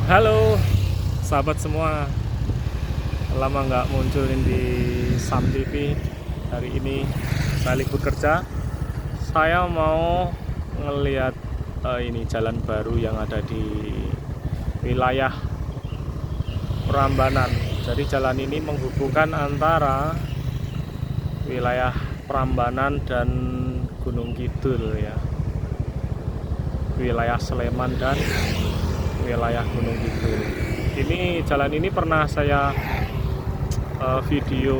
Halo sahabat semua, lama nggak munculin di Sam TV. Hari ini saya libur kerja. Saya mau ngelihat ini jalan baru yang ada di wilayah Prambanan. Jadi jalan ini menghubungkan antara wilayah Prambanan dan Gunung Kidul ya, wilayah Sleman dan wilayah Gunung Kidul. Ini jalan ini pernah saya video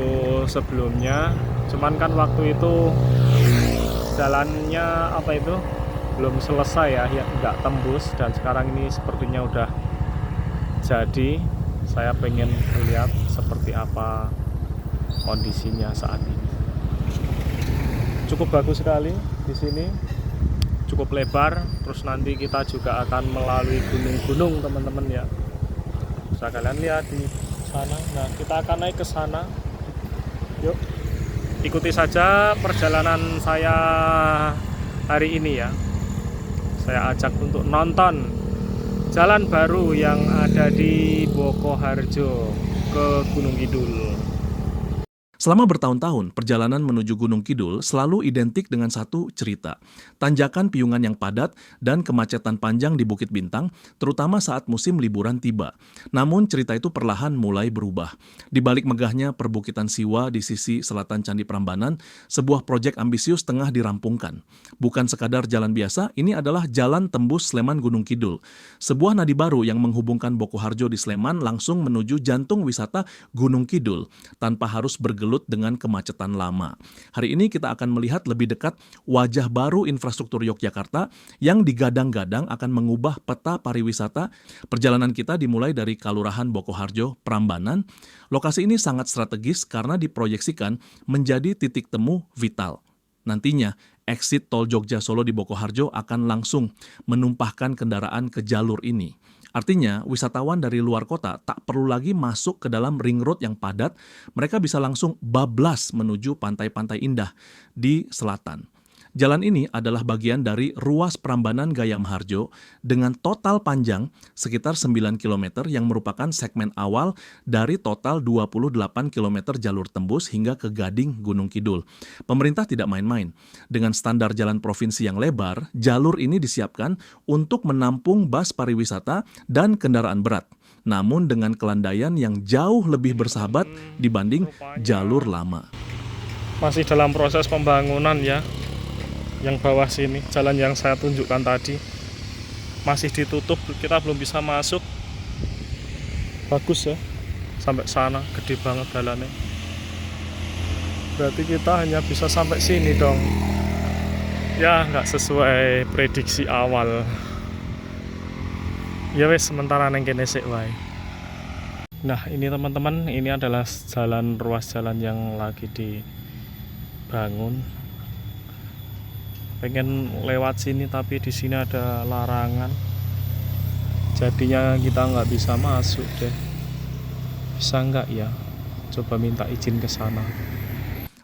sebelumnya, cuman kan waktu itu jalannya belum selesai ya nggak tembus, dan sekarang ini sepertinya udah jadi. Saya pengen lihat seperti apa kondisinya saat ini. Cukup bagus sekali di sini, cukup lebar. Terus nanti kita juga akan melalui gunung-gunung teman-teman ya, bisa kalian lihat di sana. Nah, kita akan naik ke sana. Yuk, ikuti saja perjalanan saya hari ini ya. Saya ajak untuk nonton jalan baru yang ada di Bokoharjo ke Gunung Kidul. Selama bertahun-tahun, perjalanan menuju Gunung Kidul selalu identik dengan satu cerita. Tanjakan piungan yang padat dan kemacetan panjang di Bukit Bintang, terutama saat musim liburan tiba. Namun cerita itu perlahan mulai berubah. Di balik megahnya perbukitan Siwa di sisi selatan Candi Prambanan, sebuah proyek ambisius tengah dirampungkan. Bukan sekadar jalan biasa, ini adalah jalan tembus Sleman Gunung Kidul. Sebuah nadi baru yang menghubungkan Bokoharjo di Sleman langsung menuju jantung wisata Gunung Kidul, tanpa harus bergelut dengan kemacetan lama. Hari ini kita akan melihat lebih dekat wajah baru infrastruktur Yogyakarta yang digadang-gadang akan mengubah peta pariwisata. Perjalanan kita dimulai dari Kalurahan Bokoharjo, Prambanan. Lokasi ini sangat strategis karena diproyeksikan menjadi titik temu vital. Nantinya, exit tol Jogja Solo di Bokoharjo akan langsung menumpahkan kendaraan ke jalur ini. Artinya, wisatawan dari luar kota tak perlu lagi masuk ke dalam ring road yang padat, mereka bisa langsung bablas menuju pantai-pantai indah di selatan. Jalan ini adalah bagian dari ruas Prambanan Gayam Harjo dengan total panjang sekitar 9 km yang merupakan segmen awal dari total 28 km jalur tembus hingga ke Gading Gunung Kidul. Pemerintah tidak main-main. Dengan standar jalan provinsi yang lebar, jalur ini disiapkan untuk menampung bus pariwisata dan kendaraan berat. Namun dengan kelandaian yang jauh lebih bersahabat dibanding jalur lama. Masih dalam proses pembangunan ya. Yang bawah sini, jalan yang saya tunjukkan tadi masih ditutup, kita belum bisa masuk. Bagus ya, sampai sana gede banget jalannya. Berarti kita hanya bisa sampai sini dong. Ya nggak sesuai prediksi awal. Ya wes, sementara neng kene sik wae. Nah ini teman-teman, ini adalah ruas jalan yang lagi dibangun. Pengen lewat sini tapi di sini ada larangan, jadinya kita nggak bisa masuk deh. Bisa nggak ya? Coba minta izin ke sana.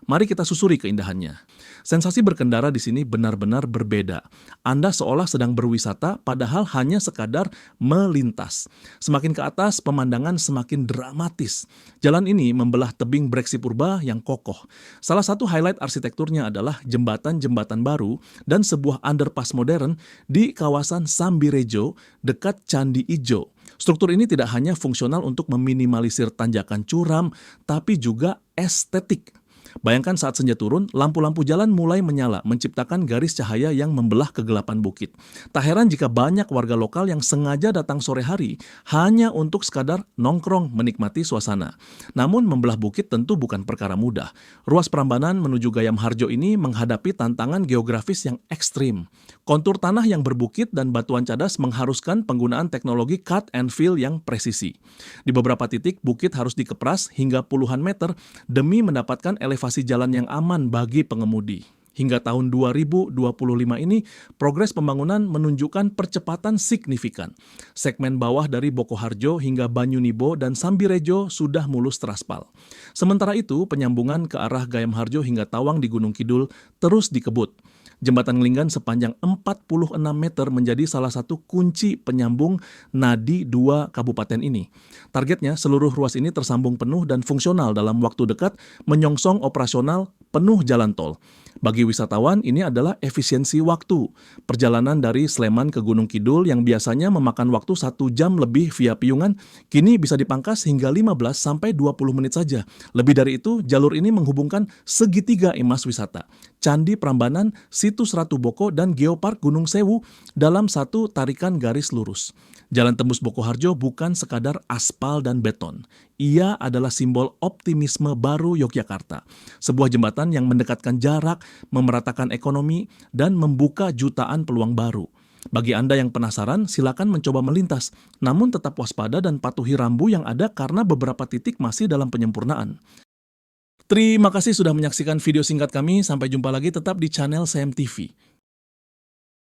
Mari kita susuri keindahannya. Sensasi berkendara di sini benar-benar berbeda. Anda seolah sedang berwisata padahal hanya sekadar melintas. Semakin ke atas, pemandangan semakin dramatis. Jalan ini membelah tebing Breksi Purba yang kokoh. Salah satu highlight arsitekturnya adalah jembatan-jembatan baru dan sebuah underpass modern di kawasan Sambirejo dekat Candi Ijo. Struktur ini tidak hanya fungsional untuk meminimalisir tanjakan curam, tapi juga estetik. Bayangkan saat senja turun, lampu-lampu jalan mulai menyala, menciptakan garis cahaya yang membelah kegelapan bukit. Tak heran jika banyak warga lokal yang sengaja datang sore hari hanya untuk sekadar nongkrong menikmati suasana. Namun membelah bukit tentu bukan perkara mudah. Ruas Prambanan menuju Gayam Harjo ini menghadapi tantangan geografis yang ekstrim. Kontur tanah yang berbukit dan batuan cadas mengharuskan penggunaan teknologi cut and fill yang presisi. Di beberapa titik, bukit harus dikepras hingga puluhan meter demi mendapatkan elevasi jalan yang aman bagi pengemudi. Hingga tahun 2025 ini, progres pembangunan menunjukkan percepatan signifikan. Segmen bawah dari Bokoharjo hingga Banyunibo dan Sambirejo sudah mulus teraspal. Sementara itu, penyambungan ke arah Gayam Harjo hingga Tawang di Gunung Kidul terus dikebut. Jembatan Ngelinggan sepanjang 46 meter menjadi salah satu kunci penyambung nadi dua kabupaten ini. Targetnya, seluruh ruas ini tersambung penuh dan fungsional dalam waktu dekat, menyongsong operasional penuh jalan tol. Bagi wisatawan, ini adalah efisiensi waktu. Perjalanan dari Sleman ke Gunung Kidul yang biasanya memakan waktu 1 jam lebih via Piungan, kini bisa dipangkas hingga 15-20 menit saja. Lebih dari itu, jalur ini menghubungkan segitiga emas wisata, Candi Prambanan, Situs Ratu Boko, dan Geopark Gunung Sewu dalam satu tarikan garis lurus. Jalan tembus Bokoharjo bukan sekadar aspal dan beton. Ia adalah simbol optimisme baru Yogyakarta. Sebuah jembatan yang mendekatkan jarak, memeratakan ekonomi, dan membuka jutaan peluang baru. Bagi Anda yang penasaran, silakan mencoba melintas. Namun tetap waspada dan patuhi rambu yang ada karena beberapa titik masih dalam penyempurnaan. Terima kasih sudah menyaksikan video singkat kami. Sampai jumpa lagi tetap di channel CMTV.